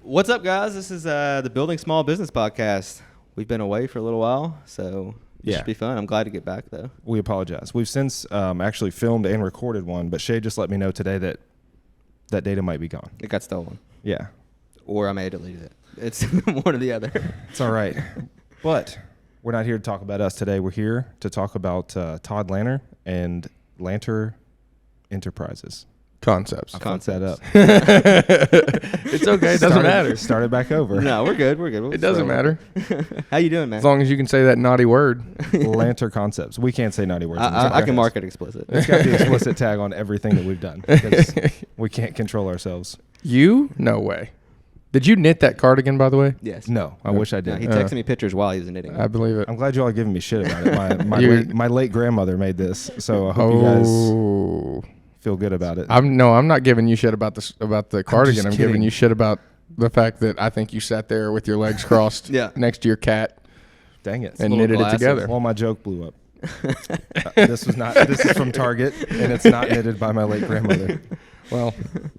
What's up, guys? This is the Building Small Business Podcast. We've been away for a little while, so it should be fun. I'm glad to get back, though. We apologize. We've since actually filmed and recorded one, but Shay just let me know today that that data might be gone. It got stolen. Yeah. Or I may have deleted it. It's one or the other. It's all right. But we're not here to talk about us today. We're here to talk about Tod Lanter and Lanter Enterprises. Concepts. I fucked that up. It's okay. It doesn't matter. Started back over. No, we're good. We're good. It doesn't matter. How you doing, man? As long as you can say that naughty word. Lanter Concepts. We can't say naughty words. I can mark it explicit. It's got the explicit tag on everything that we've done because we can't control ourselves. You? No way. Did you knit that cardigan, by the way? Yes. No, I wish I did. No, he texted me pictures while he was knitting. I believe it. I'm glad you all are giving me shit about it. My late grandmother made this, so I hope you guys feel good about it. I'm not giving you shit about the cardigan. I'm giving you shit about the fact that I think you sat there with your legs crossed next to your cat. Dang it. And knitted it together. Well, my joke blew up. This is from Target, and it's not knitted by my late grandmother. Well,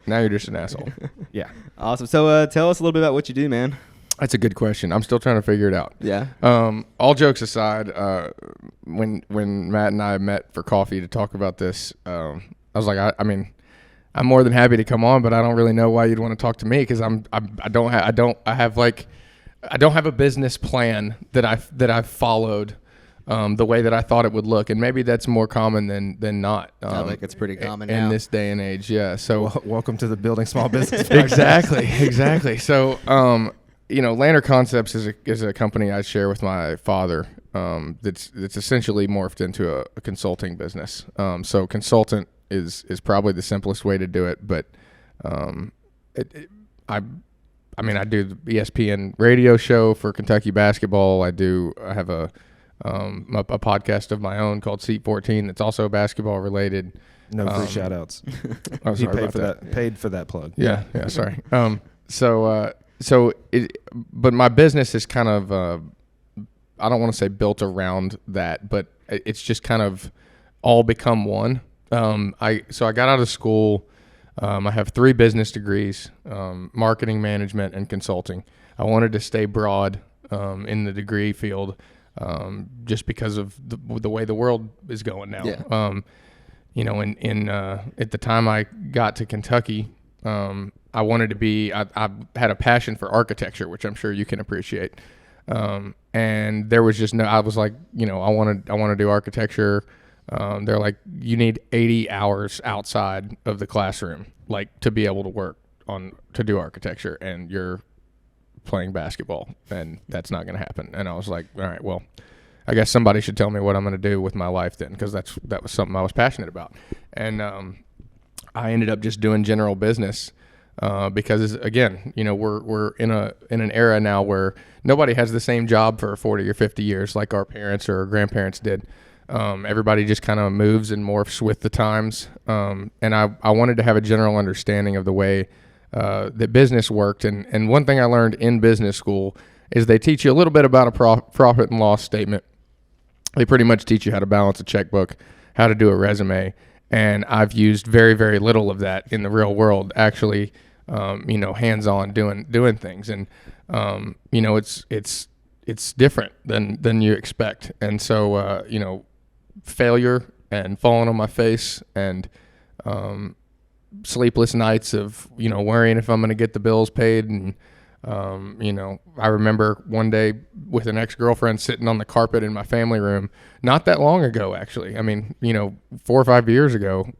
now you're just an asshole. Yeah. Awesome. So tell us a little bit about what you do, man. That's a good question. I'm still trying to figure it out. Yeah. All jokes aside, when Matt and I met for coffee to talk about this, I was like, I mean, I'm more than happy to come on, but I don't really know why you'd want to talk to me because I don't have a business plan that I've followed the way that I thought it would look, and maybe that's more common than not. I think it's pretty common in now. this day and age. Yeah. So welcome to the Building Small Business Podcast. Exactly. So Lanter Concepts is a company I share with my father. That's essentially morphed into a consulting business. So consultant is probably the simplest way to do it, but I do the ESPN radio show for Kentucky basketball. I have a podcast of my own called Seat 14 that's also basketball related. No free shout outs. I'm sorry paid about for that. Paid for that plug. Yeah, sorry. But my business is kind of I don't want to say built around that, but it's just kind of all become one. I got out of school. I have 3 business degrees, marketing, management, and consulting. I wanted to stay broad in the degree field just because of the way the world is going now. Yeah. At the time I got to Kentucky, I wanted to be. I had a passion for architecture, which I'm sure you can appreciate. And there was just no. I was like, I want to do architecture. They're like, you need 80 hours outside of the classroom, like to be able to work to do architecture, and you're playing basketball, and that's not going to happen. And I was like, all right, well, I guess somebody should tell me what I'm going to do with my life then, because that was something I was passionate about. And I ended up just doing general business because, again, we're in an era now where nobody has the same job for 40 or 50 years like our parents or our grandparents did. Everybody just kind of moves and morphs with the times. And I wanted to have a general understanding of the way that business worked. And one thing I learned in business school is they teach you a little bit about a profit and loss statement. They pretty much teach you how to balance a checkbook, how to do a resume. And I've used very, very little of that in the real world, actually, hands-on doing things. And, it's different than you expect. And so, failure and falling on my face and sleepless nights of worrying if I'm going to get the bills paid. And I remember one day with an ex-girlfriend sitting on the carpet in my family room not that long ago, actually. I mean, 4 or 5 years ago,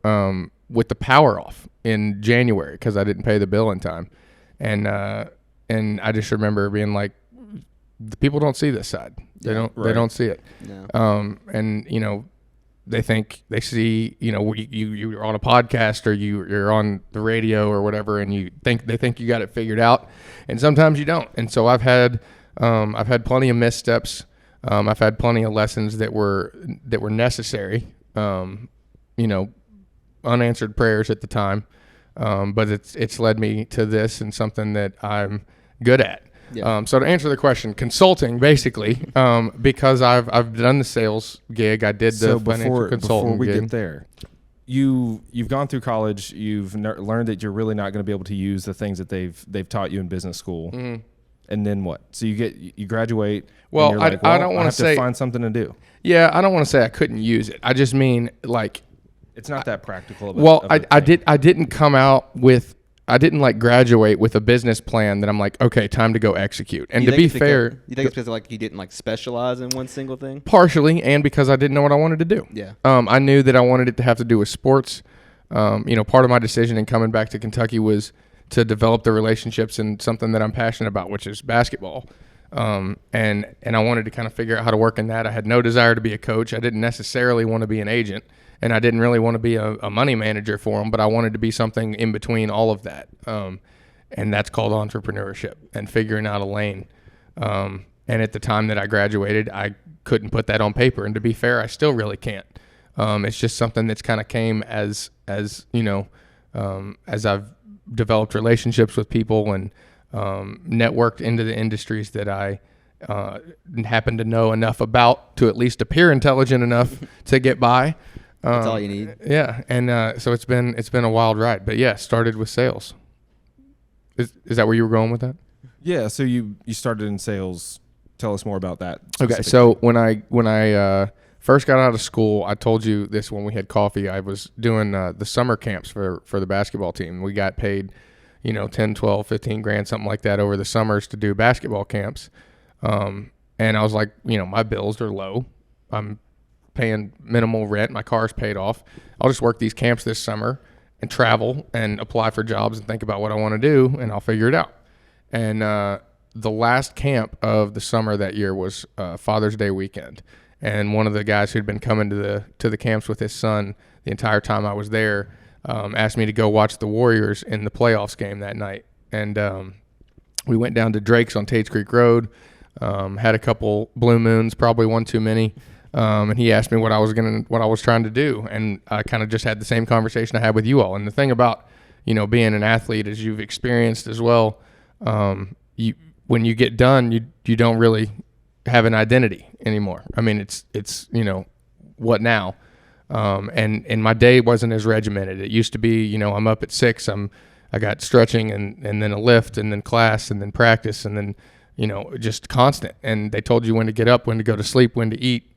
with the power off in January because I didn't pay the bill in time. And I just remember being like, the people don't see this side. They don't see it. No. They think they see, you're on a podcast or you're on the radio or whatever, and they think you got it figured out, and sometimes you don't. And so I've had plenty of missteps. I've had plenty of lessons that were necessary. Unanswered prayers at the time, but it's led me to this and something that I'm good at. Yeah. So to answer the question, consulting basically, because I've done the sales gig, I did the financial consulting before we gig. get there, you've gone through college. You've learned that you're really not going to be able to use the things that they've taught you in business school. Mm-hmm. And then what? So you graduate. Well, and you're like, I don't want to say find something to do. Yeah, I don't want to say I couldn't use it. I just mean like it's not that practical. I didn't come out with. I didn't like graduate with a business plan that I'm like, okay, time to go execute. And to be fair, you think it's because like you didn't like specialize in one single thing? Partially, and because I didn't know what I wanted to do. Yeah. I knew that I wanted it to have to do with sports. Part of my decision in coming back to Kentucky was to develop the relationships in something that I'm passionate about, which is basketball. And I wanted to kind of figure out how to work in that. I had no desire to be a coach. I didn't necessarily want to be an agent. And I didn't really want to be a money manager for them, but I wanted to be something in between all of that. And that's called entrepreneurship and figuring out a lane. And at the time that I graduated, I couldn't put that on paper. And to be fair, I still really can't. It's just something that's kind of came as I've developed relationships with people and networked into the industries that I happen to know enough about to at least appear intelligent enough to get by. That's all you need. Yeah, and so it's been a wild ride, but yeah, started with sales. Is that where you were going with that? Yeah, so you started in sales. Tell us more about that. Okay, so when I first got out of school, I told you this when we had coffee. I was doing the summer camps for the basketball team. We got paid, 10, 12, 15 grand, something like that over the summers to do basketball camps. And I was like, my bills are low. I'm paying minimal rent. My car's paid off. I'll just work these camps this summer and travel and apply for jobs and think about what I want to do, and I'll figure it out. And the last camp of the summer that year was Father's Day weekend. And one of the guys who'd been coming to the camps with his son the entire time I was there asked me to go watch the Warriors in the playoffs game that night. And we went down to Drake's on Tates Creek Road, had a couple Blue Moons, probably one too many. And he asked me what I was trying to do, and I kind of just had the same conversation I had with you all. And the thing about being an athlete, as you've experienced as well, when you get done, you don't really have an identity anymore. I mean, it's what now? And my day wasn't as regimented. It used to be, I'm up at 6, I got stretching and then a lift and then class and then practice and then just constant. And they told you when to get up, when to go to sleep, when to eat.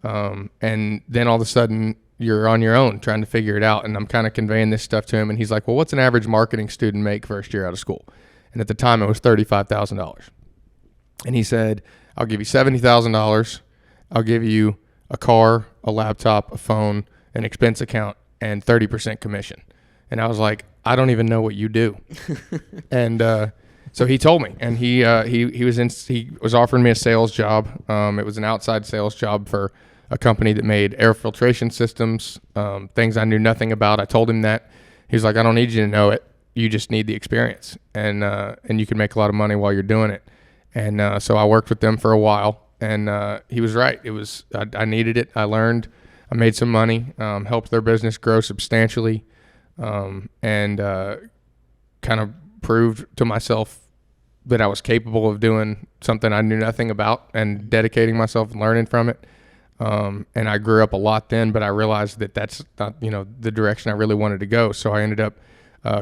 And then all of a sudden you're on your own trying to figure it out. And I'm kind of conveying this stuff to him. And he's like, well, what's an average marketing student make first year out of school? And at the time it was $35,000. And he said, I'll give you $70,000. I'll give you a car, a laptop, a phone, an expense account, and 30% commission. And I was like, I don't even know what you do. And, so he told me, and he was offering me a sales job. It was an outside sales job for a company that made air filtration systems, things I knew nothing about. I told him that. He was like, I don't need you to know it. You just need the experience, and you can make a lot of money while you're doing it. And so I worked with them for a while, and he was right. I needed it. I learned. I made some money, helped their business grow substantially, and kind of proved to myself that I was capable of doing something I knew nothing about and dedicating myself and learning from it. And I grew up a lot then, but I realized that that's not, the direction I really wanted to go. So I ended up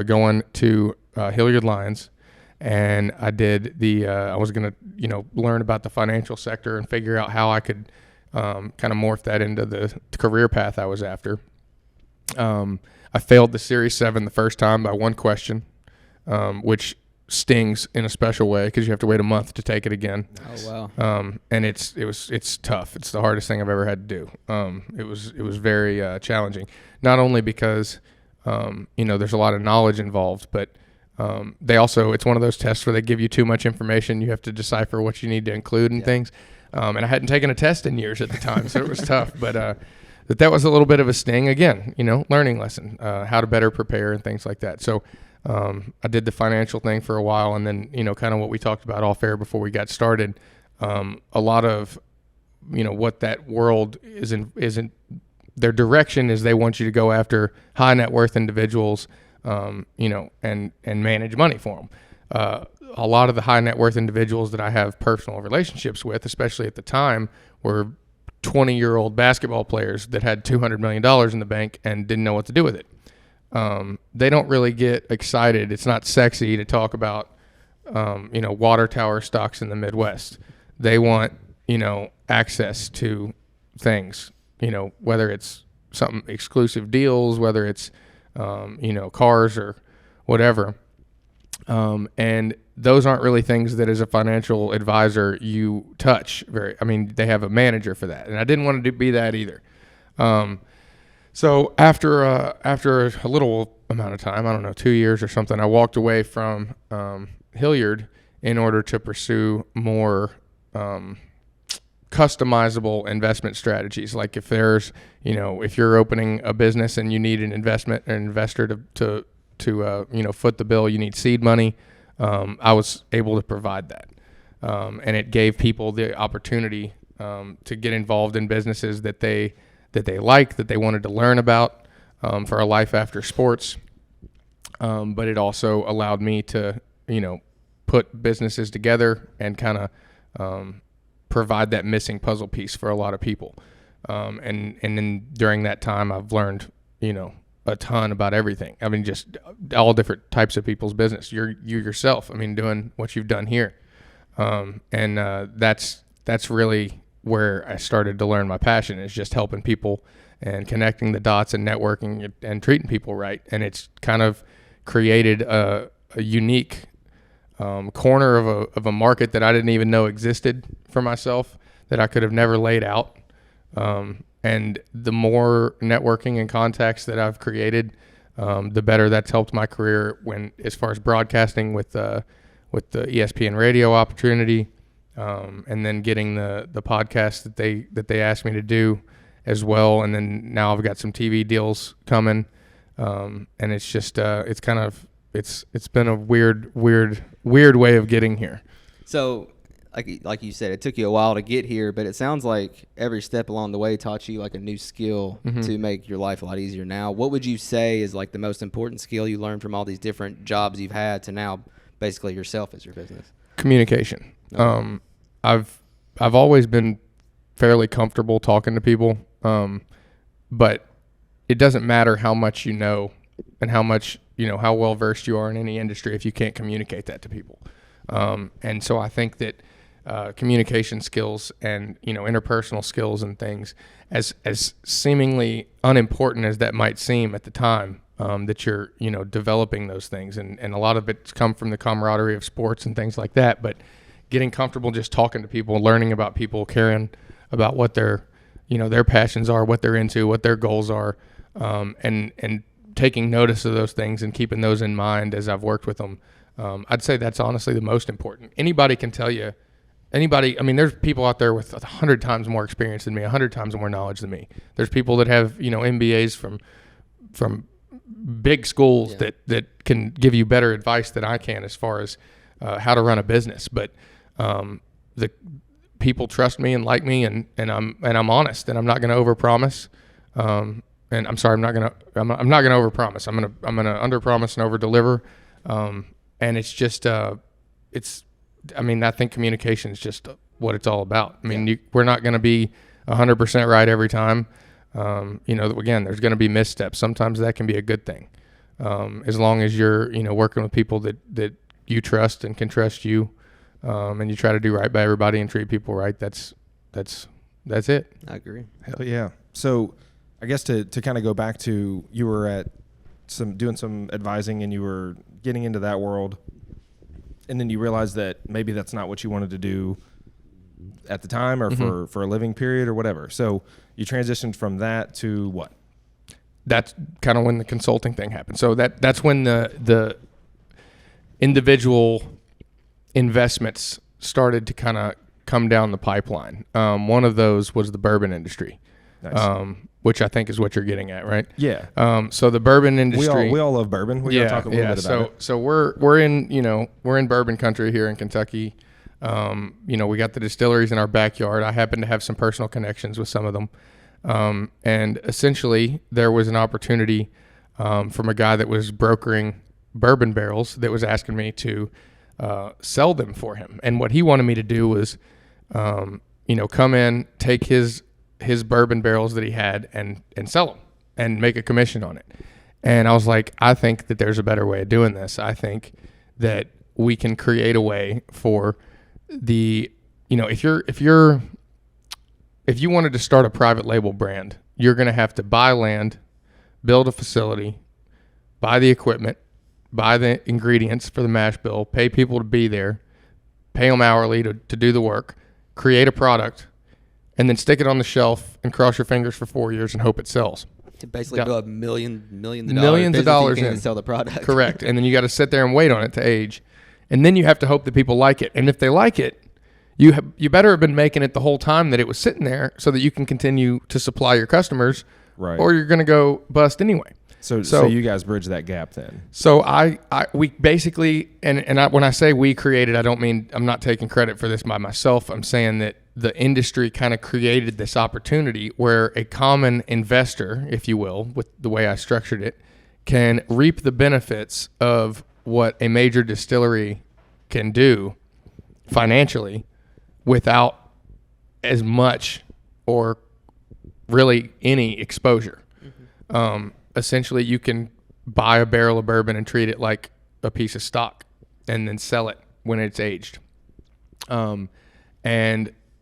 going to Hilliard Lyons, and I did I was going to, learn about the financial sector and figure out how I could kind of morph that into the career path I was after. I failed the Series 7 the first time by one question, which stings in a special way because you have to wait a month to take it again. Oh wow! And it's tough. It's the hardest thing I've ever had to do. It was very challenging. Not only because there's a lot of knowledge involved, but it's one of those tests where they give you too much information. You have to decipher what you need to include and things. And I hadn't taken a test in years at the time, so it was tough. But that was a little bit of a sting. Again, learning lesson, how to better prepare and things like that. So. I did the financial thing for a while, and then, kind of what we talked about off air before we got started. A lot of, what that world isn't their direction is they want you to go after high net worth individuals, and manage money for them. A lot of the high net worth individuals that I have personal relationships with, especially at the time, were 20-year-old basketball players that had $200 million in the bank and didn't know what to do with it. They don't really get excited. It's not sexy to talk about, water tower stocks in the Midwest. They want, access to things, whether it's something exclusive deals, whether it's, cars or whatever. And those aren't really things that as a financial advisor you touch they have a manager for that. And I didn't want to be that either. So after a little amount of time, I don't know, 2 years or something, I walked away from Hilliard in order to pursue more customizable investment strategies. Like if there's, if you're opening a business and you need an investor to foot the bill, you need seed money. I was able to provide that. And it gave people the opportunity to get involved in businesses that they liked, that they wanted to learn about for a life after sports. But it also allowed me to, put businesses together and kind of provide that missing puzzle piece for a lot of people. And then during that time, I've learned, a ton about everything. I mean, just all different types of people's business. You yourself, doing what you've done here. And that's really where I started to learn my passion, is just helping people and connecting the dots and networking and treating people right. And it's kind of created a unique corner of a market that I didn't even know existed for myself, that I could have never laid out. And the more networking and contacts that I've created, the better that's helped my career as far as broadcasting with the ESPN radio opportunity, and then getting the podcast that they asked me to do as well. And then now I've got some TV deals coming. And it's just, it's been a weird way of getting here. So like you said, it took you a while to get here, but it sounds like every step along the way taught you like a new skill to make your life a lot easier now. What would you say is like the most important skill you learned from all these different jobs you've had to now basically yourself as your business? Communication. Okay. I've always been fairly comfortable talking to people, but it doesn't matter how much you know and how much, how well versed you are in any industry if you can't communicate that to people. And so I think that communication skills and, interpersonal skills and things, as seemingly unimportant as that might seem at the time, that you're, developing those things. And a lot of it's come from the camaraderie of sports and things like that. But getting comfortable just talking to people, learning about people, caring about what their passions are, what they're into, what their goals are, and taking notice of those things and keeping those in mind as I've worked with them. I'd say that's honestly the most important. Anybody can tell you, there's people out there with 100 times more experience than me, 100 times more knowledge than me. There's people that have, MBAs from big schools that can give you better advice than I can as far as how to run a business. But the people trust me and like me, and I'm honest, and I'm not going to overpromise. And I'm sorry, I'm not going to overpromise. I'm going to underpromise and overdeliver. And it's just, I think communication is just what it's all about. We're not going to be 100% right every time. Again, there's going to be missteps. Sometimes that can be a good thing. As long as you're, working with people that you trust and can trust you, and you try to do right by everybody and treat people right. That's it. I agree. Hell yeah. So I guess to kind of go back to, you were doing some advising and you were getting into that world, and then you realized that maybe that's not what you wanted to do at the time or for a living period or whatever. So you transitioned from that to what? That's kind of when the consulting thing happened. So that's when the individual investments started to kind of come down the pipeline. One of those was the bourbon industry. Nice. Which I think is what you're getting at, right? Yeah. So the bourbon industry. We all love bourbon. We're gonna talk a little bit about it. So we're in bourbon country here in Kentucky. We got the distilleries in our backyard. I happen to have some personal connections with some of them. And essentially there was an opportunity from a guy that was brokering bourbon barrels that was asking me to sell them for him. And what he wanted me to do was, come in, take his his bourbon barrels that he had and sell them and make a commission on it. And I was like, I think that there's a better way of doing this. I think that we can create a way for the, if you wanted to start a private label brand, you're going to have to buy land, build a facility, buy the equipment, buy the ingredients for the mash bill, pay people to be there, pay them hourly to do the work, create a product, and then stick it on the shelf and cross your fingers for 4 years and hope it sells. To basically build millions of dollars in in and sell the product. Correct. And then you got to sit there and wait on it to age. And then you have to hope that people like it. And if they like it, you better have been making it the whole time that it was sitting there so that you can continue to supply your customers, Right. or you're going to go bust anyway. So you guys bridge that gap then. So we basically, when I say we created, I don't mean, I'm not taking credit for this by myself. I'm saying that the industry kind of created this opportunity where a common investor, if you will, with the way I structured it, can reap the benefits of what a major distillery can do financially without as much or really any exposure. Mm-hmm. Essentially, you can buy a barrel of bourbon and treat it like a piece of stock and then sell it when it's aged. And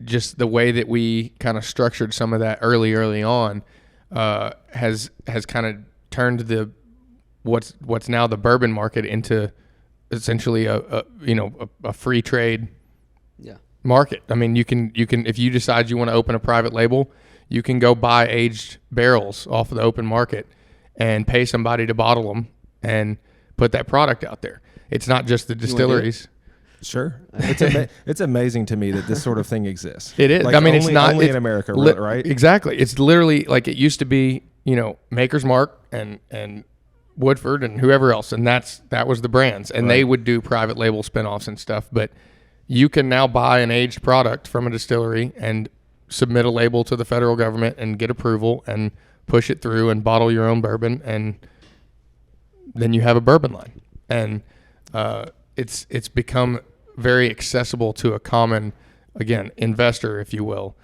just the way that we kind of structured some of that early on has kind of turned what's now the bourbon market into essentially a free trade market. I mean, you can if you decide you want to open a private label, you can go buy aged barrels off of the open market and pay somebody to bottle them and put that product out there. It's not just the distilleries. Sure. It's amazing to me that this sort of thing exists. It is. Like I mean, only, it's not only in America, right? Exactly. It's literally like it used to be, Maker's Mark and Woodford and whoever else. And that was the brands. And they would do private label spinoffs and stuff. But you can now buy an aged product from a distillery and submit a label to the federal government and get approval and push it through and bottle your own bourbon, and then you have a bourbon line. And it's become very accessible to a common, again, investor, if you will,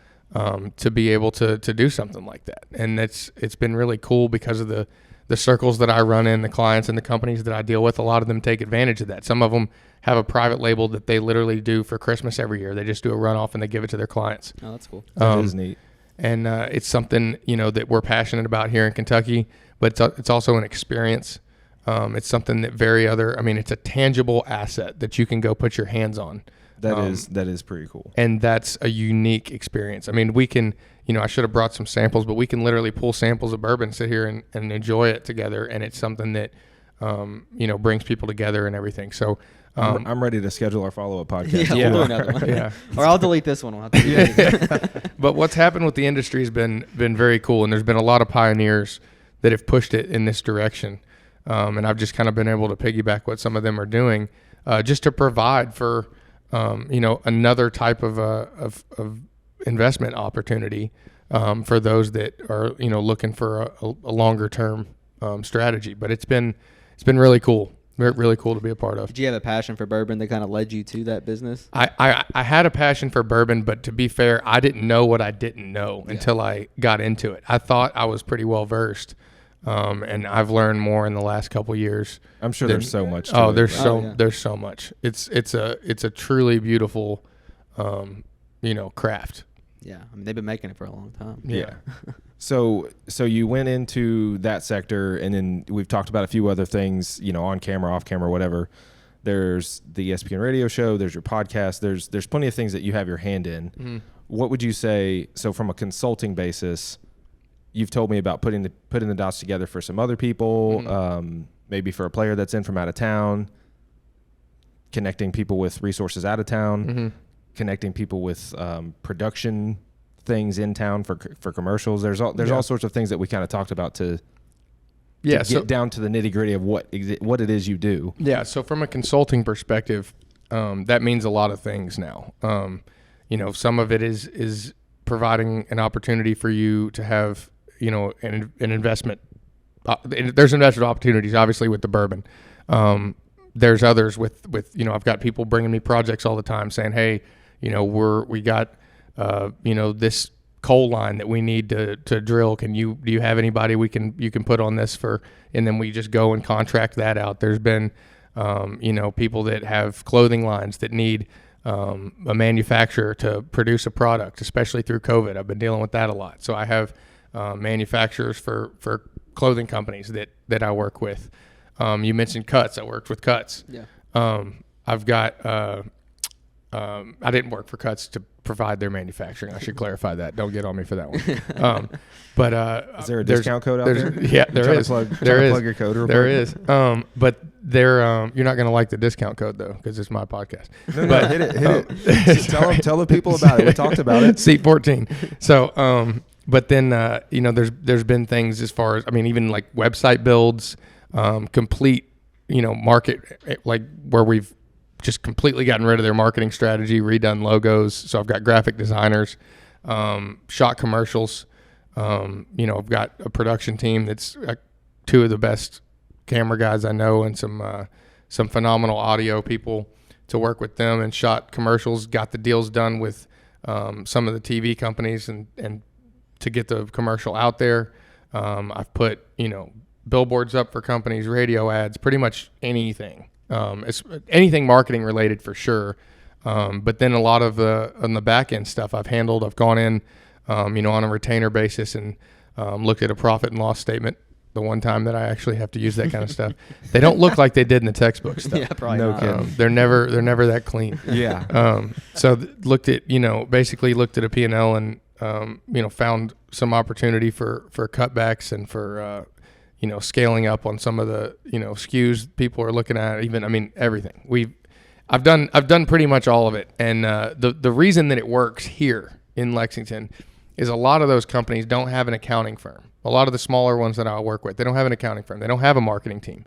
to be able to do something like that. And it's been really cool because of the circles that I run in, the clients and the companies that I deal with. A lot of them take advantage of that. Some of them have a private label that they literally do for Christmas every year. They just do a runoff and they give it to their clients. Oh, that's cool. That is neat. And it's something, that we're passionate about here in Kentucky, but it's also an experience. It's something that it's a tangible asset that you can go put your hands on. That is pretty cool. And that's a unique experience. I mean, we can, I should have brought some samples, but we can literally pull samples of bourbon, sit here and enjoy it together. And it's something that, brings people together and everything. So I'm ready to schedule our follow-up podcast. Yeah, we'll do another one. Yeah. Or I'll delete this one. We'll have to delete it. But what's happened with the industry has been very cool. And there's been a lot of pioneers that have pushed it in this direction. And I've just kind of been able to piggyback what some of them are doing, just to provide for, another type of investment opportunity for those that are, looking for a longer term strategy. But it's been really cool. Really cool to be a part of. Did you have a passion for bourbon that kind of led you to that business? I had a passion for bourbon, but to be fair, I didn't know what I didn't know until I got into it. I thought I was pretty well versed. And I've learned more in the last couple of years. I'm sure there's so much. There's so much. It's a truly beautiful, craft. Yeah, I mean they've been making it for a long time. Yeah. So you went into that sector, and then we've talked about a few other things, on camera, off camera, whatever. There's the ESPN radio show. There's your podcast. There's plenty of things that you have your hand in. Mm-hmm. What would you say? So from a consulting basis, you've told me about putting the dots together for some other people, mm-hmm. Maybe for a player that's in from out of town, connecting people with resources out of town, mm-hmm. connecting people with production things in town for commercials. There's all sorts of things that we kind of talked about to get down to the nitty gritty of what it is you do. Yeah. So from a consulting perspective, that means a lot of things now. Some of it is providing an opportunity for you to have, an investment. There's investment opportunities, obviously, with the bourbon. There's others with I've got people bringing me projects all the time saying, hey, we got, this coal line that we need to drill. Do you have anybody you can put on this for? And then we just go and contract that out. There's been, people that have clothing lines that need a manufacturer to produce a product, especially through COVID. I've been dealing with that a lot. So I have manufacturers for clothing companies that I work with. You mentioned Cuts. I worked with Cuts. Yeah. I've got, I didn't work for Cuts to provide their manufacturing. I should clarify that. Don't get on me for that one. But is there a discount code out there? Yeah, there is. There is. Plug your code. There is. But they're you're not going to like the discount code though, because it's my podcast. No, hit it. Tell the people about it. We talked about it. Seat 14. So, but then there's been things as far as, I mean, even like website builds, complete, market, like where we've just completely gotten rid of their marketing strategy, redone logos. So I've got graphic designers, shot commercials. I've got a production team that's two of the best camera guys I know, and some phenomenal audio people to work with them, and shot commercials, got the deals done with some of the TV companies and to get the commercial out there. I've put, billboards up for companies, radio ads, pretty much anything. It's anything marketing related for sure. But then a lot of on the back end stuff I've handled. I've gone in, on a retainer basis and looked at a profit and loss statement. The one time that I actually have to use that kind of stuff, they don't look like they did in the textbook stuff. Yeah, probably no not. kidding. They're never that clean. Yeah. So looked at, basically looked at a P&L and, found some opportunity for cutbacks and for, scaling up on some of the, SKUs people are looking at. Even, everything. I've done pretty much all of it. And the reason that it works here in Lexington is a lot of those companies don't have an accounting firm. A lot of the smaller ones that I work with, they don't have an accounting firm. They don't have a marketing team.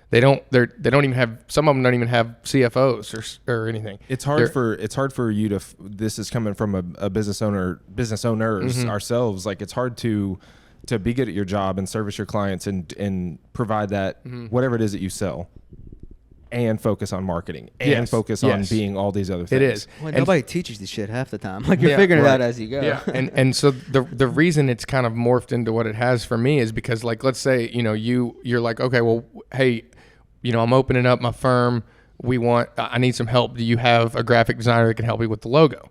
They don't even have, some of them don't even have CFOs or anything. It's hard for you to, this is coming from a business owners Mm-hmm. ourselves. Like, it's hard to be good at your job and service your clients and provide that, whatever it is that you sell, and focus on marketing and focus on being all these other things. It is. Well, nobody teaches this shit half the time. Like, you're figuring it out as you go. Yeah. And so the reason it's kind of morphed into what it has for me is because, like, let's say, you're like, okay, well, hey, I'm opening up my firm. I need some help. Do you have a graphic designer that can help me with the logo?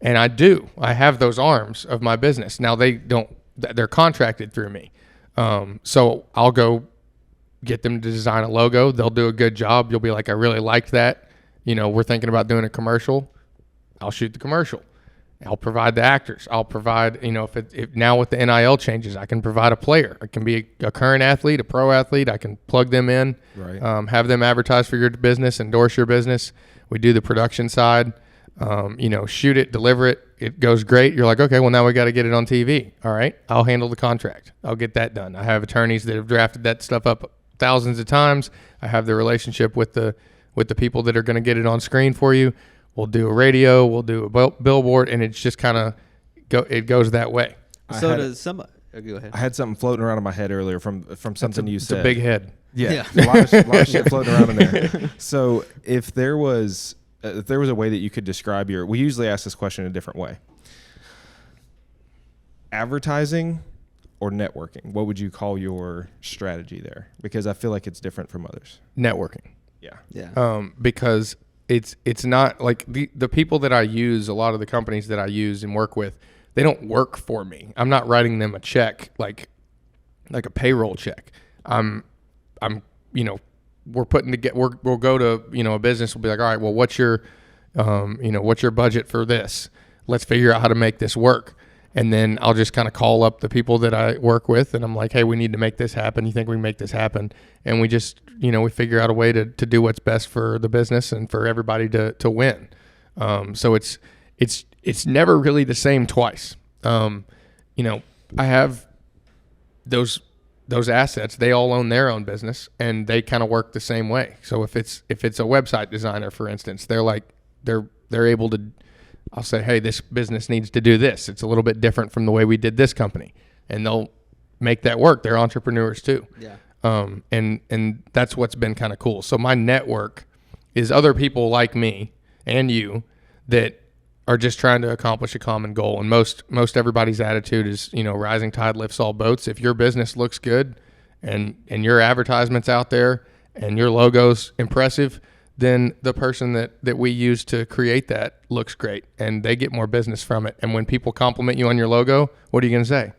And I do. I have those arms of my business. Now they're contracted through me. So I'll go get them to design a logo. They'll do a good job. You'll be like, I really liked that. We're thinking about doing a commercial. I'll shoot the commercial. I'll provide the actors. I'll provide, if now with the NIL changes, I can provide a player. It can be a current athlete, a pro athlete. I can plug them in, right. Have them advertise for your business, endorse your business. We do the production side, shoot it, deliver it. It goes great. You're like, okay, well, now we got to get it on TV. All right. I'll handle the contract. I'll get that done. I have attorneys that have drafted that stuff up thousands of times. I have the relationship with the people that are going to get it on screen for you. We'll do a radio, we'll do a billboard, and it's just kind of it goes that way. So does somebody? Go ahead. I had something floating around in my head earlier from something you said. It's a big head. Yeah. A lot of shit floating around in there. So if there was a way that you could describe we usually ask this question in a different way. Advertising or networking, what would you call your strategy there? Because I feel like it's different from others. Networking. Yeah. Because it's not like the people that I use, a lot of the companies that I use and work with, they don't work for me. I'm not writing them a check like a payroll check. We're putting we'll go to, a business. We'll be like, all right, well, what's your budget for this? Let's figure out how to make this work. And then I'll just kind of call up the people that I work with, and I'm like, hey, we need to make this happen. You think we can make this happen? And we just, we figure out a way to do what's best for the business and for everybody to win. So it's never really the same twice. I have those assets. They all own their own business, and they kind of work the same way. So if it's a website designer, for instance, they're able to. I'll say, hey, this business needs to do this. It's a little bit different from the way we did this company, and they'll make that work. They're entrepreneurs too. Yeah. And that's what's been kind of cool. So my network is other people like me and you that are just trying to accomplish a common goal. And most everybody's attitude is, rising tide lifts all boats. If your business looks good and your advertisement's out there and your logo's impressive, then the person that we use to create that looks great and they get more business from it. And when people compliment you on your logo, what are you going to say?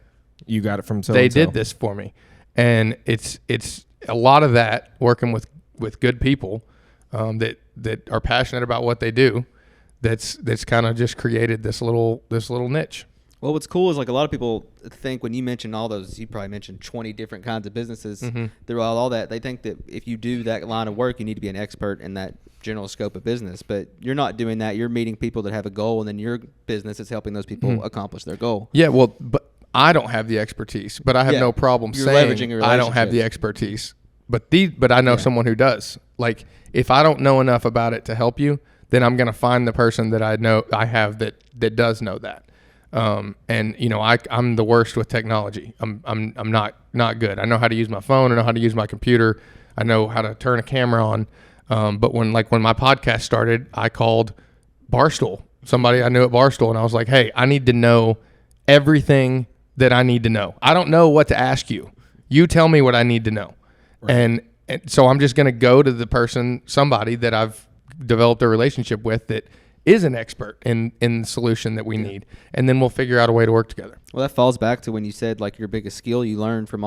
You got it from so. They did this for me. And it's a lot of that working with good people that are passionate about what they do. That's kind of just created this little niche. Well, what's cool is like a lot of people think when you mention all those, you probably mentioned 20 different kinds of businesses throughout all that. They think that if you do that line of work, you need to be an expert in that general scope of business. But you're not doing that. You're meeting people that have a goal, and then your business is helping those people accomplish their goal. Yeah, well, but I don't have the expertise, but I have no problem saying I don't have the expertise. But I know someone who does. Like if I don't know enough about it to help you, then I'm going to find the person that I know I have that does know that. And I'm the worst with technology. I'm not good. I know how to use my phone. I know how to use my computer. I know how to turn a camera on. But when my podcast started, I called Barstool, somebody I knew at Barstool, and I was like, hey, I need to know everything that I need to know. I don't know what to ask you. You tell me what I need to know. Right. And so I'm just going to go to the person, somebody that I've developed a relationship with that is an expert in the solution that we need, and then we'll figure out a way to work together. Well, that falls back to when you said like your biggest skill you learned from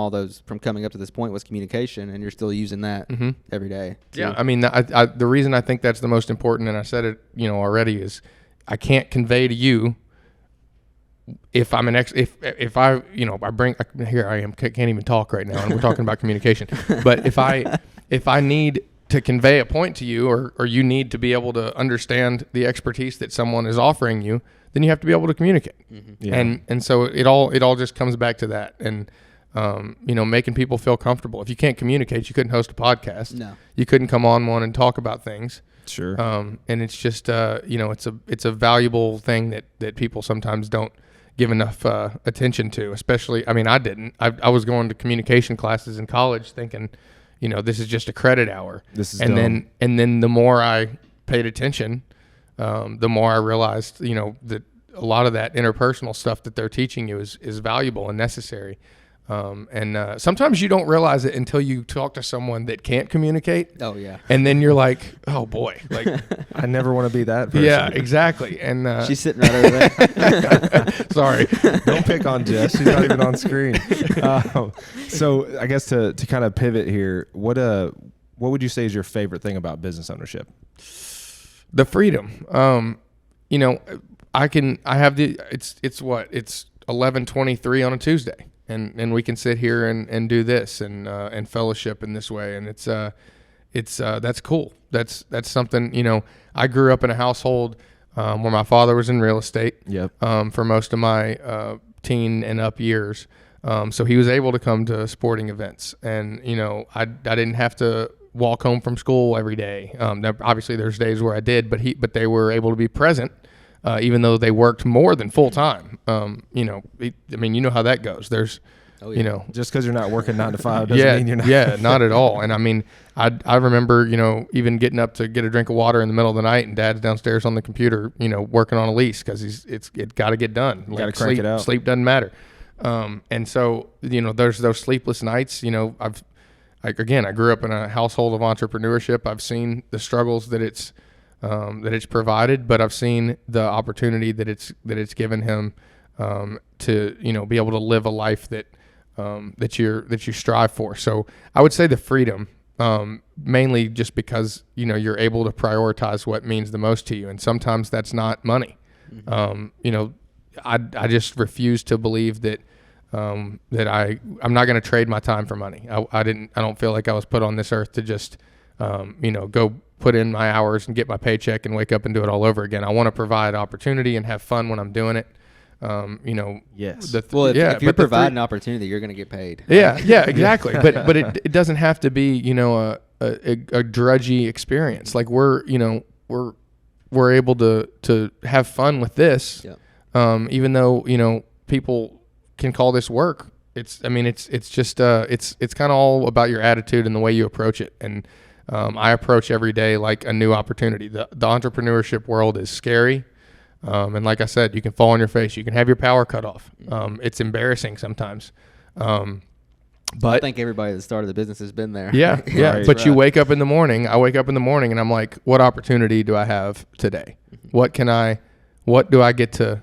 coming up to this point was communication, and you're still using that every day too. Yeah, I mean, the reason I think that's the most important, and I said it already, is I can't convey to you if I'm if I bring, here I am, can't even talk right now, and we're talking about communication, but if I need to convey a point to you, or you need to be able to understand the expertise that someone is offering you, then you have to be able to communicate. Yeah. And so it all just comes back to that. And, making people feel comfortable. If you can't communicate, you couldn't host a podcast. No. You couldn't come on one and talk about things. Sure. And it's just, it's a valuable thing that people sometimes don't give enough attention to, especially, I didn't. I was going to communication classes in college thinking, this is just a credit hour. This is dumb. Then the more I paid attention, the more I realized, that a lot of that interpersonal stuff that they're teaching you is valuable and necessary. And sometimes you don't realize it until you talk to someone that can't communicate. Oh yeah. And then you're like, oh boy, like I never want to be that person. Yeah, exactly. And she's sitting right over there. Sorry, don't pick on Jess. She's not even on screen. So I guess to kind of pivot here, what would you say is your favorite thing about business ownership? The freedom. It's 11:23 on a Tuesday. And we can sit here and do this and fellowship in this way, and it's that's cool. That's something. I grew up in a household where my father was in real estate. Yep. For most of my teen and up years, so he was able to come to sporting events, and I didn't have to walk home from school every day. Obviously, there's days where I did, but they were able to be present. Even though they worked more than full time, you know how that goes. There's, just because you're not working 9 to 5 doesn't mean you're not. Yeah, not at all. And I remember, even getting up to get a drink of water in the middle of the night, and Dad's downstairs on the computer, working on a lease because it's got to get done. Got to crank it out. Sleep doesn't matter. And so there's those sleepless nights. I grew up in a household of entrepreneurship. I've seen the struggles that it's provided, but I've seen the opportunity that it's given him to be able to live a life that you strive for. So I would say the freedom, mainly just because you're able to prioritize what means the most to you, and sometimes that's not money. Mm-hmm. I just refuse to believe that I'm not going to trade my time for money. I don't feel like I was put on this earth to just go put in my hours and get my paycheck and wake up and do it all over again. I want to provide opportunity and have fun when I'm doing it. Yes. If you're providing opportunity, you're going to get paid. Yeah, exactly. But it doesn't have to be, a drudgy experience. Like we're able to have fun with this. Yep. Even though, people can call this work. It's just it's kind of all about your attitude and the way you approach it. And I approach every day like a new opportunity. The entrepreneurship world is scary. And like I said, you can fall on your face. You can have your power cut off. It's embarrassing sometimes. But I think everybody that started the business has been there. Yeah, yeah. Right. But you wake up in the morning. I wake up in the morning and I'm like, what opportunity do I have today? What do I get to,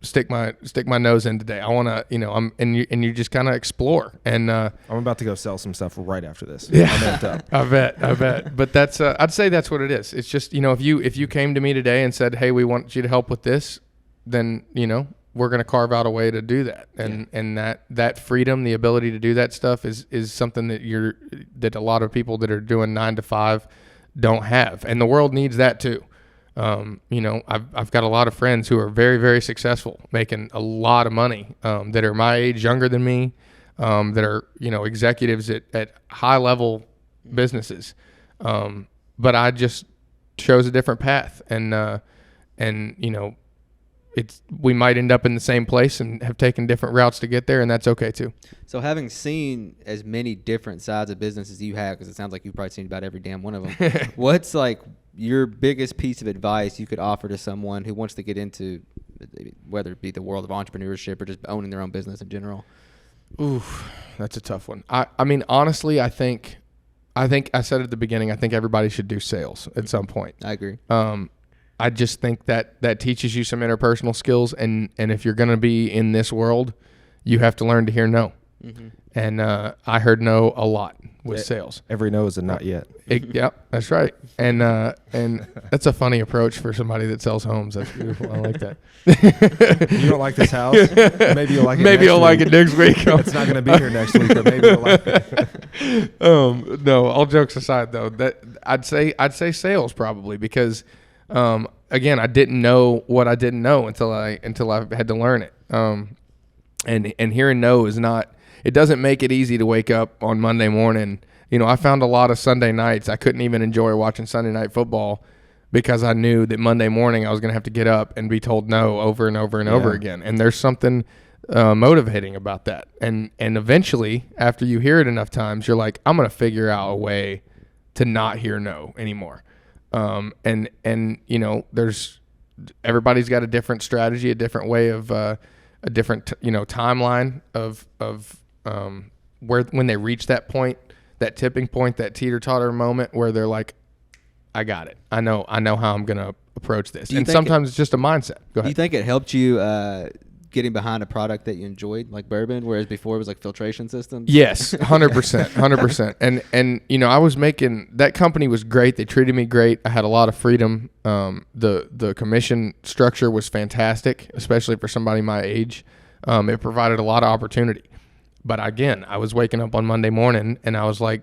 stick my nose in today? I want to, and you just kind of explore. And I'm about to go sell some stuff right after this. yeah, I'm amped up. I bet. But that's, I'd say that's what it is. It's just, if you came to me today and said, hey, we want you to help with this, then, we're going to carve out a way to do that. And that freedom, the ability to do that stuff is something that a lot of people that are doing 9 to 5 don't have. And the world needs that too. I've got a lot of friends who are very, very successful, making a lot of money, that are my age, younger than me, that are, executives at high level businesses. But I just chose a different path and we might end up in the same place and have taken different routes to get there, and that's okay too. So having seen as many different sides of business as you have, because it sounds like you've probably seen about every damn one of them, what's like your biggest piece of advice you could offer to someone who wants to get into, whether it be the world of entrepreneurship or just owning their own business in general? Oof, that's a tough one. I mean, honestly, I think I said at the beginning, I think everybody should do sales at some point. I agree. I just think that teaches you some interpersonal skills, and if you're going to be in this world, you have to learn to hear no. Mm-hmm. And I heard no a lot with sales. Every no is a not yet. Yeah, that's right. And that's a funny approach for somebody that sells homes. That's beautiful. I like that. You don't like this house? Maybe you'll like it. Maybe you'll like it next week. It's not going to be here next week, but maybe you'll like it. No, all jokes aside though, that I'd say sales probably, because again, I didn't know what I didn't know until I had to learn it. And hearing no is not, it doesn't make it easy to wake up on Monday morning. I found a lot of Sunday nights I couldn't even enjoy watching Sunday night football because I knew that Monday morning I was going to have to get up and be told no over and over and over again. And there's something motivating about that. And eventually, after you hear it enough times, you're like, I'm going to figure out a way to not hear no anymore. And there's, everybody's got a different strategy, a different way of, a different, timeline of where, when they reach that point, that tipping point, that teeter-totter moment where they're like, I got it. I know how I'm going to approach this. And sometimes it's just a mindset. Go ahead. Do you think it helped you, getting behind a product that you enjoyed, like bourbon, whereas before it was like filtration systems? Yes, 100%. And I was making, that company was great. They treated me great. I had a lot of freedom. The commission structure was fantastic, especially for somebody my age. It provided a lot of opportunity. But again, I was waking up on Monday morning and I was like,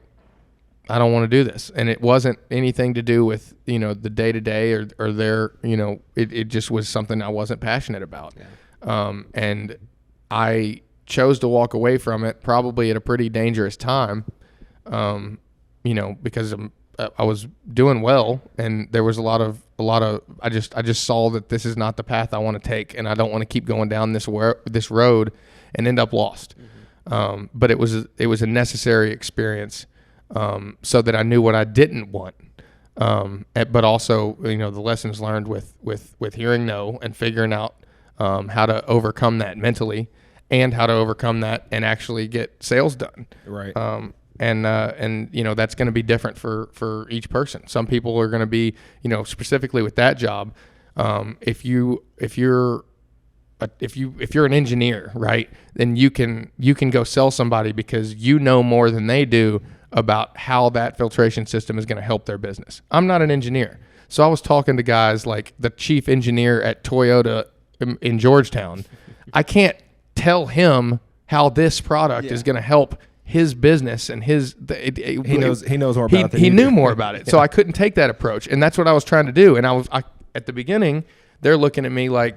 I don't want to do this. And it wasn't anything to do with, the day-to-day or their, it just was something I wasn't passionate about. Yeah. And I chose to walk away from it probably at a pretty dangerous time, because I was doing well and there was a lot of, I just saw that this is not the path I want to take, and I don't want to keep going down this road and end up lost. Mm-hmm. But it was a necessary experience, so that I knew what I didn't want. But also, the lessons learned with hearing no and figuring out, how to overcome that mentally, and how to overcome that and actually get sales done. Right. And that's going to be different for each person. Some people are going to be, specifically with that job. If you're an engineer, right, then you can go sell somebody because you know more than they do about how that filtration system is going to help their business. I'm not an engineer. So I was talking to guys like the chief engineer at Toyota in Georgetown. I can't tell him how this product is going to help his business and his. He knows more about it than he you knew do. more about it, so I couldn't take that approach, and that's what I was trying to do. And I at the beginning, they're looking at me like,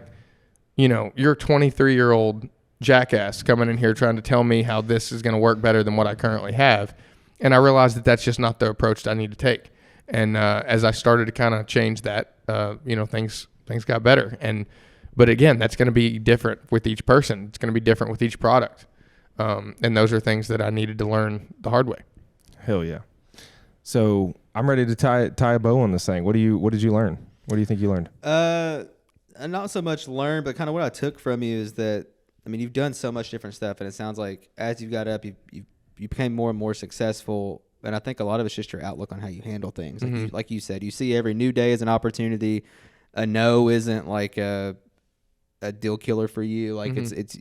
you're a 23-year-old jackass coming in here trying to tell me how this is going to work better than what I currently have, and I realized that that's just not the approach that I need to take. And as I started to kind of change that, things got better. But again, that's going to be different with each person. It's going to be different with each product. And those are things that I needed to learn the hard way. Hell yeah. So I'm ready to tie a bow on this thing. What did you learn? What do you think you learned? Not so much learned, but kind of what I took from you is that, I mean, you've done so much different stuff, and it sounds like as you got up, you became more and more successful. And I think a lot of it's just your outlook on how you handle things. Like you said, you see every new day as an opportunity. A no isn't like a deal killer for you. Like it's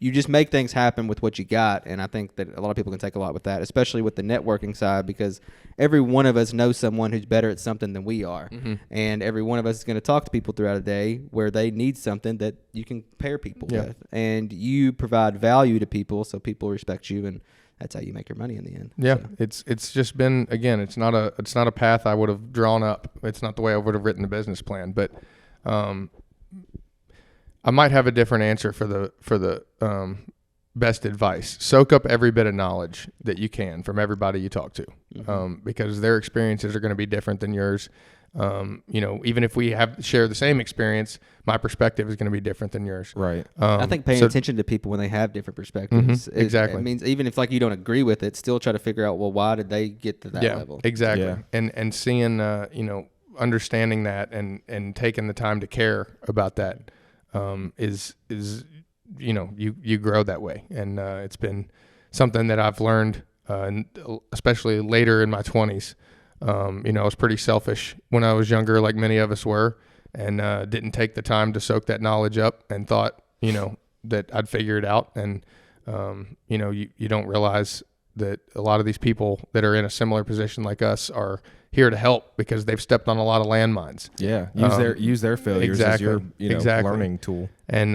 you just make things happen with what you got. And I think that a lot of people can take a lot with that, especially with the networking side, because every one of us knows someone who's better at something than we are. And every one of us is going to talk to people throughout a day where they need something that you can pair people with. And you provide value to people, so people respect you, and that's how you make your money in the end. Yeah, so. It's just been, again, it's not a path I would have drawn up. It's not the way I would have written the business plan, but I might have a different answer for the best advice. Soak up every bit of knowledge that you can from everybody you talk to, because their experiences are going to be different than yours. Even if we share the same experience, my perspective is going to be different than yours. Right. I think paying attention to people when they have different perspectives. Exactly. It means even if like you don't agree with it, still try to figure out, well, why did they get to that level? Exactly. Yeah. And seeing, understanding that and taking the time to care about that, is you grow that way. And it's been something that I've learned, especially later in my 20s. I was pretty selfish when I was younger, like many of us were, and didn't take the time to soak that knowledge up and thought, that I'd figure it out. And, you don't realize that a lot of these people that are in a similar position like us are here to help because they've stepped on a lot of landmines. Yeah. Use their failures as your learning tool. And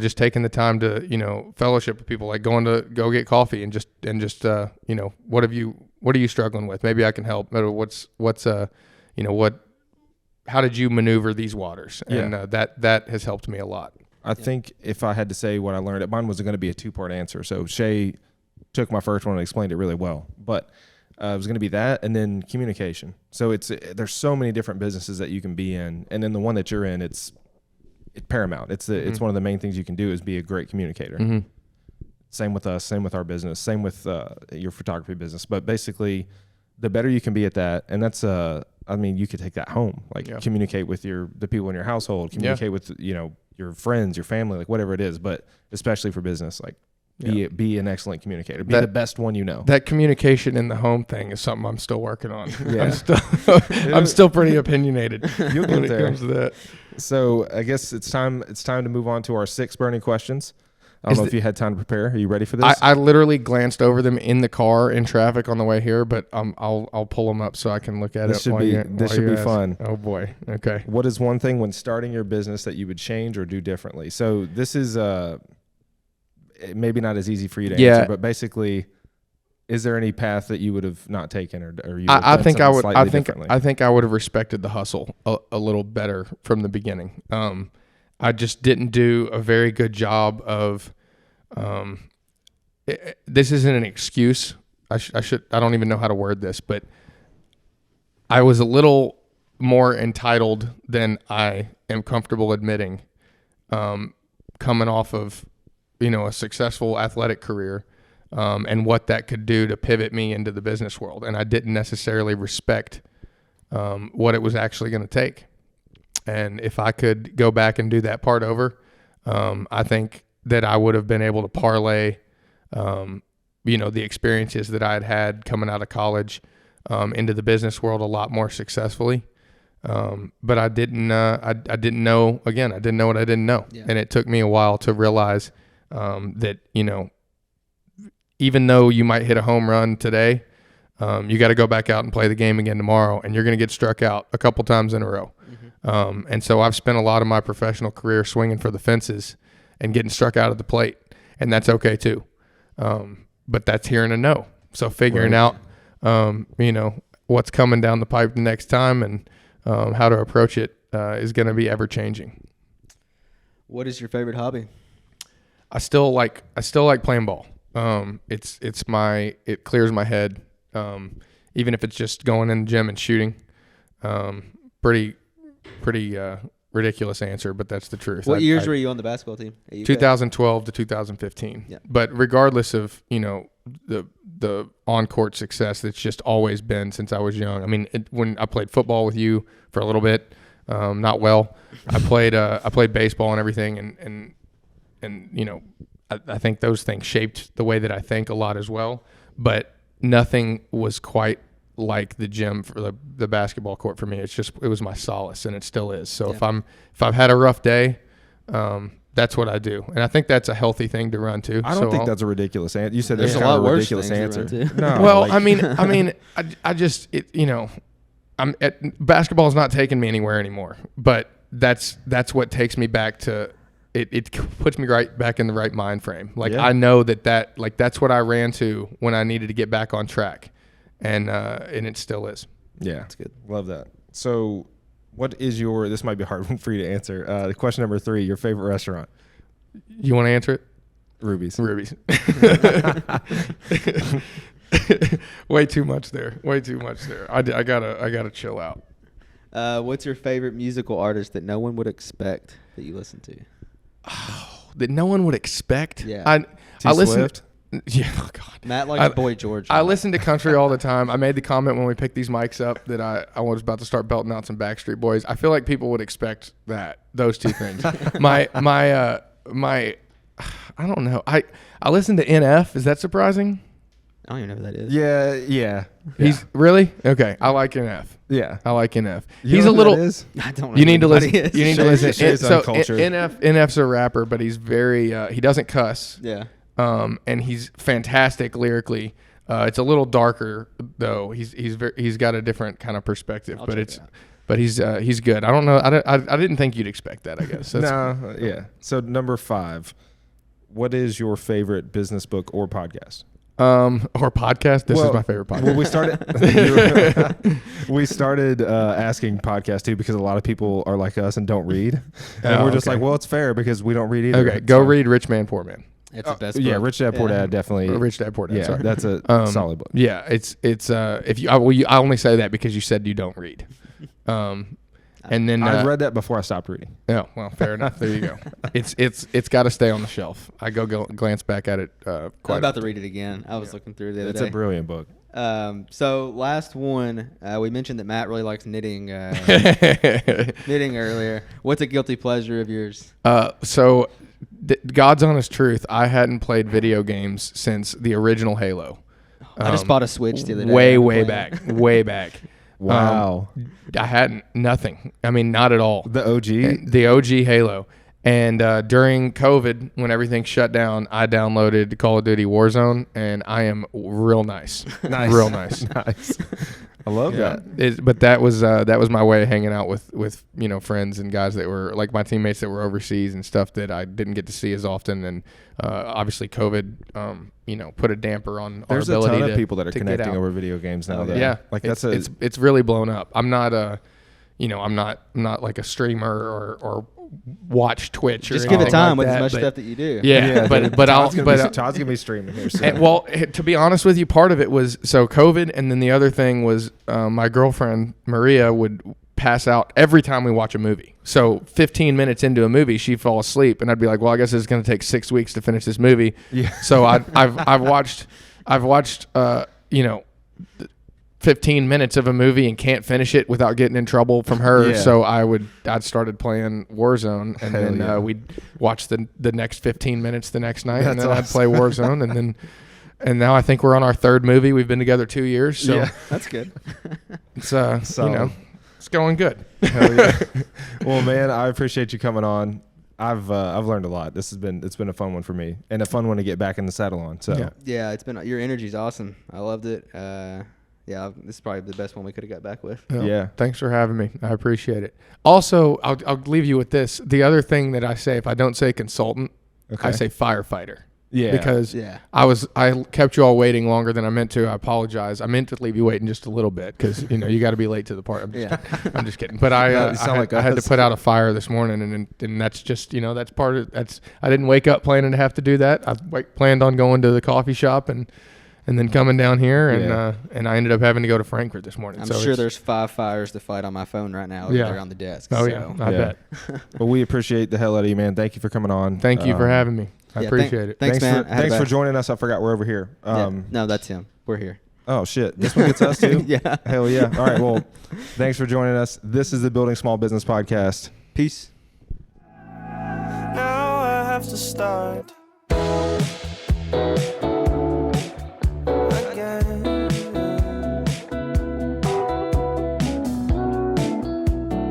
just taking the time to, fellowship with people, like go get coffee and just what are you struggling with? Maybe I can help. How did you maneuver these waters? And that has helped me a lot. I think if I had to say what I learned, mine was going to be a 2-part answer. So Shay took my first one and explained it really well, but it was going to be that, and then communication. So there's so many different businesses that you can be in, and then the one that you're in, it's paramount. It's one of the main things you can do is be a great communicator. Same with us, same with our business, same with your photography business. But basically, the better you can be at that, and that's you could take that home, communicate with the people in your household, communicate with your friends, your family, like whatever it is. But especially for business, like. Be an excellent communicator. Be the best one you know. That communication in the home thing is something I'm still working on. Yeah. I'm still pretty opinionated. You'll get there. It comes to that. So I guess it's time to move on to our 6 burning questions. I don't know if you had time to prepare. Are you ready for this? I literally glanced over them in the car in traffic on the way here, but I'll pull them up so I can look at this it. This should be fun. Oh boy. Okay. What is one thing when starting your business that you would change or do differently? So this is maybe not as easy for you to answer, but basically, is there any path that you would have not taken, or you? I think I would. I think I would have respected the hustle a little better from the beginning. I just didn't do a very good job of. This isn't an excuse. I don't even know how to word this, but I was a little more entitled than I am comfortable admitting. Coming off of a successful athletic career, and what that could do to pivot me into the business world. And I didn't necessarily respect what it was actually going to take. And if I could go back and do that part over, I think that I would have been able to parlay, the experiences that I had coming out of college into the business world a lot more successfully. But I didn't know, again, I didn't know what I didn't know. Yeah. And it took me a while to realize that, even though you might hit a home run today, you got to go back out and play the game again tomorrow, and you're going to get struck out a couple times in a row. And so I've spent a lot of my professional career swinging for the fences and getting struck out at the plate, and that's okay too. But that's hearing a no. So figuring out, what's coming down the pipe the next time and how to approach it is going to be ever changing. What is your favorite hobby? I still like playing ball. It clears my head. Even if it's just going in the gym and shooting. Pretty ridiculous answer, but that's the truth. What years were you on the basketball team? 2012 to 2015. Yeah. But regardless of, the on-court success that's just always been since I was young. I mean, when I played football with you for a little bit, not well. I played baseball and everything, and you know, I think those things shaped the way that I think a lot as well. But nothing was quite like the gym for the basketball court for me. It was my solace, and it still is. So if I've had a rough day, that's what I do, and I think that's a healthy thing to run to. I don't think that's a ridiculous answer. You said there's a kind lot of a worse ridiculous things to answer. run to. No, well, like, I just you know, basketball is not taking me anywhere anymore. But that's what takes me back to it. It puts me right back in the right mind frame. Like I know that's what I ran to when I needed to get back on track, and it still is. Yeah, that's good. Love that. So, what is this might be a hard one for you to answer. Question number 3, your favorite restaurant? You want to answer it? Ruby's. Way too much there. I gotta chill out. What's your favorite musical artist that no one would expect that you listen to? Oh, that no one would expect? Yeah. I listen. Swift? Yeah. Oh God. Matt likes Boy George. I listen to country all the time. I made the comment when we picked these mics up that I was about to start belting out some Backstreet Boys. I feel like people would expect those two things. my I don't know. I listen to NF. Is that surprising? I don't even know who that is. Yeah. He's really okay. I like NF. Yeah. I like NF. You He's know a who little. that is? I don't know. You need to who listen. anybody is. You need to listen. Shay's So uncultured. NF's a rapper, but he's very. He doesn't cuss. Yeah. And he's fantastic lyrically. It's a little darker though. He's got a different kind of perspective, but he's good. I don't know. I didn't think you'd expect that. I guess. Yeah. So number 5, what is your favorite business book or podcast? Or podcast. This is my favorite podcast. Well, we started asking podcasts too because a lot of people are like us and don't read, and we're just like, well, it's fair because we don't read either. Okay, go read Rich Man Poor Man. It's the best. Yeah, book. Rich Dad Poor Dad definitely. Rich Dad Poor Dad. Yeah, sorry. that's a solid book. Yeah, it's if you I only say that because you said you don't read. And then I've read that before I stopped reading. Oh, well, fair enough. There you go. It's got to stay on the shelf. I go glance back at it I'm about to read it again. I was looking through the other day. It's a brilliant book. So last one, we mentioned that Matt really likes knitting. Knitting earlier. What's a guilty pleasure of yours? So God's honest truth, I hadn't played video games since the original Halo. I just bought a Switch the other day. Way back. Wow. I hadn't. Nothing. I mean, not at all. The OG? The OG Halo. And during COVID, when everything shut down, I downloaded Call of Duty Warzone, and I am real nice. Real nice. Nice. I love that. But that was my way of hanging out with friends and guys that were like my teammates that were overseas and stuff that I didn't get to see as often. And obviously COVID, put a damper on There's our ability a ton to of people that are to get connecting out. over video games now. Yeah, like it's really blown up. I'm not I'm not like a streamer or watch Twitch or just give it anything time like with that, as much but stuff that you do. Yeah, but Todd's gonna be streaming here soon. well, to be honest with you, part of it was COVID, and then the other thing was my girlfriend Maria would pass out every time we watch a movie. So 15 minutes into a movie, she'd fall asleep, and I'd be like, "Well, I guess it's going to take 6 weeks to finish this movie." Yeah. So I've watched 15 minutes of a movie and can't finish it without getting in trouble from her. Yeah. So I'd started playing Warzone, and Hell then yeah. we'd watch the next 15 minutes the next night, and That's then I'd awesome. play Warzone, and now I think we're on our 3rd movie. We've been together 2 years, so Yeah. That's good. it's Solid. it's going good. Hell yeah. Well, man, I appreciate you coming on. I've learned a lot. It's been a fun one for me and a fun one to get back in the saddle on. So Yeah, it's been your energy's awesome. I loved it. Yeah, this is probably the best one we could have got back with. Yeah. Thanks for having me. I appreciate it. Also, I'll leave you with this. The other thing that I say, if I don't say consultant, Okay. I say firefighter. Yeah. Because Yeah. I kept you all waiting longer than I meant to. I apologize. I meant to leave you waiting just a little bit because you got to be late to the party. I'm just kidding. But No, you sound like I had to us. put out a fire this morning, and that's just that's part of that's. I didn't wake up planning to have to do that. I planned on going to the coffee shop and then coming down here, and I ended up having to go to Frankfurt this morning. I'm So sure it's- there's 5 fires to fight on my phone right now over Yeah. there on the desk. Oh so. yeah, I Yeah. bet. Well, we appreciate the hell out of you, man. Thank you for coming on. Thank you for having me. I Yeah, appreciate it. Thanks, man. I had a Thanks for blast. joining us. I forgot we're over here. Yeah. No, that's him. We're here. Oh, shit. This one gets us too? Yeah. Hell yeah. All right. Well, thanks for joining us. This is the Building Small Business Podcast. Peace. Now I have to start